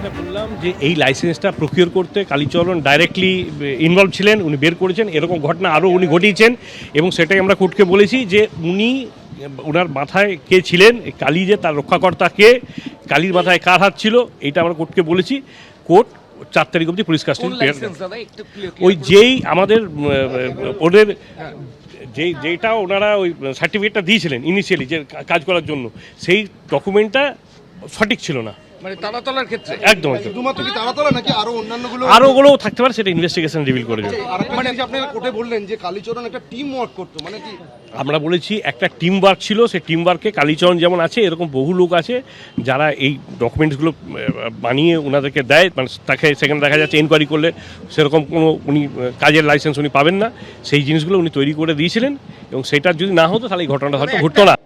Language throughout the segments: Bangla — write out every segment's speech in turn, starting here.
যেটা বললাম যে এই লাইসেন্সটা প্রকিওর করতে কালীচরণ ডাইরেক্টলি ইনভলভ ছিলেন, উনি বের করেছেন। এরকম ঘটনা আরও উনি ঘটিয়েছেন এবং সেটাই আমরা কোর্টকে বলেছি যে উনি ওনার মাথায় কে ছিলেন, কালী যে তার রক্ষাকর্তা কে, কালীর মাথায় কার হাত ছিল, এইটা আমরা কোর্টকে বলেছি। কোর্ট 4 তারিখ অবধি পুলিশ কাস্টডি ওই যেই আমাদের ওদের যেটা ওনারা ওই সার্টিফিকেটটা দিয়েছিলেন ইনিশিয়ালি যে কাজ করার জন্য, সেই ডকুমেন্টটা সঠিক ছিল না। মানে তালাতলার ক্ষেত্রে একদম শুধুমাত্র কি তালাতলা নাকি আরো অন্যান্যগুলো আরোগুলোও থাকতে পারে, সেটা ইনভেস্টিগেশন রিভিল করে দেবে। মানে আপনারা কোর্টে বললেন যে কালীচরণ একটা টিম ওয়ার্ক করতো, মানে কি আমরা বলেছি একটা টিম ওয়ার্ক ছিল, সেই টিম ওয়ার্কে কালীচরণ যেমন আছে এরকম বহু লোক আছে যারা এই ডকুমেন্টসগুলো বানিয়ে ওনাদেরকে দেয়, মানে তাকে সেখানে দেখা যাচ্ছে এনকোয়ারি করলে সেরকম কোনো উনি কাজের লাইসেন্স উনি পাবেন না, সেই জিনিসগুলো উনি তৈরি করে দিয়েছিলেন এবং সেটা যদি না হতো তাহলে এই ঘটনাটা হয়তো ঘটতো না।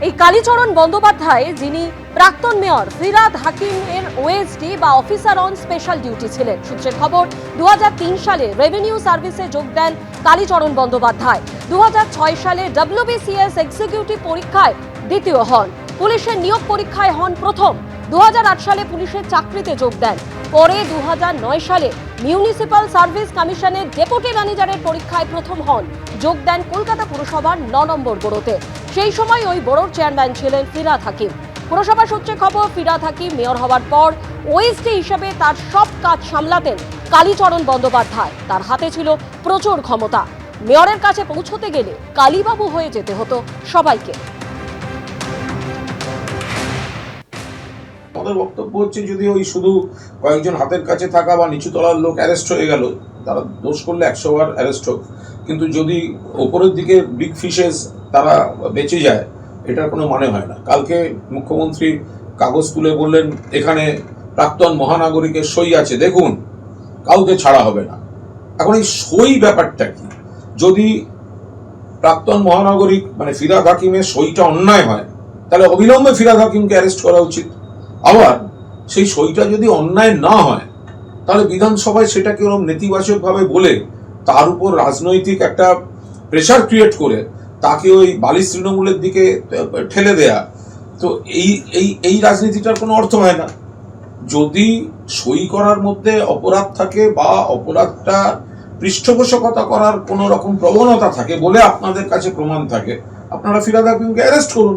এই কালীচরণ বন্দ্যোপাধ্যায়, যিনি প্রাক্তন মেয়র ফিরহাদ হাকিমের ওএসডি বা অফিসার অন স্পেশাল ডিউটি ছিলেন। সূত্রের খবর 2003 সালে রেভিনিউ সার্ভিসে যোগ দেন কালীচরণ বন্দ্যোপাধ্যায়। 2006 সালে WBCS এক্সিকিউটিভ পরীক্ষায় দ্বিতীয় হন, পুলিশের নিয়োগ পরীক্ষায় হন প্রথম। 2008 সালে পুলিশের চাকরিতে যোগ দেন। পরে 2009 সালে মিউনিসিপ্যাল সার্ভিস কমিশনের ডেপুটি ম্যানেজারের পরীক্ষায় প্রথম হন, যোগ দেন কলকাতা পুরসভার 9 নম্বর বোরোতে। সেই সময় ওই বোরোর চেয়ারম্যান ছিলেন ফিরহাদ হাকিম। পুরসভা সূত্রে খবর, ফিরহাদ হাকিম মেয়র হওয়ার পর ওএসডি হিসেবে তার সব কাজ সামলাতেন কালীচরণ বন্দ্যোপাধ্যায়। তার হাতে ছিল প্রচুর ক্ষমতা। মেয়রের কাছে পৌঁছতে গেলে কালীবাবু হয়ে যেতে হতো সবাইকে। আমাদের বক্তব্য হচ্ছে, যদি ওই শুধু কয়েকজন হাতের কাছে থাকা বা নিচু তলার লোক অ্যারেস্ট হয়ে গেল, তারা দোষ করলে 100 বার অ্যারেস্ট হোক, কিন্তু যদি ওপরের দিকে বিগ ফিশেস তারা বেঁচে যায়, এটার কোনো মানে হয় না। কালকে মুখ্যমন্ত্রী কাগজ তুলে বললেন এখানে প্রাক্তন মহানাগরিকের সই আছে, দেখুন কাউকে ছাড়া হবে না। এখন এই সই ব্যাপারটা কি? যদি প্রাক্তন মহানাগরিক মানে ফিরহাদ হাকিমের সইটা অন্যায় হয়, তাহলে অবিলম্বে ফিরহাদ হাকিমকে অ্যারেস্ট করা উচিত। আবার সেই সইটা যদি অন্যায় না হয়, তাহলে বিধানসভায় সেটাকে ওরকম নেতিবাচকভাবে বলে তার উপর রাজনৈতিক একটা প্রেশার ক্রিয়েট করে তাকে ওই বালিশ তৃণমূলের দিকে ঠেলে দেয়া, তো এই রাজনীতিটার কোনো অর্থ হয় না। যদি সই করার মধ্যে অপরাধ থাকে বা অপরাধটা পৃষ্ঠপোষকতা করার কোনো রকম প্রবণতা থাকে বলে আপনাদের কাছে প্রমাণ থাকে, আপনারা ফিরহাদ হাকিমকে অ্যারেস্ট করুন।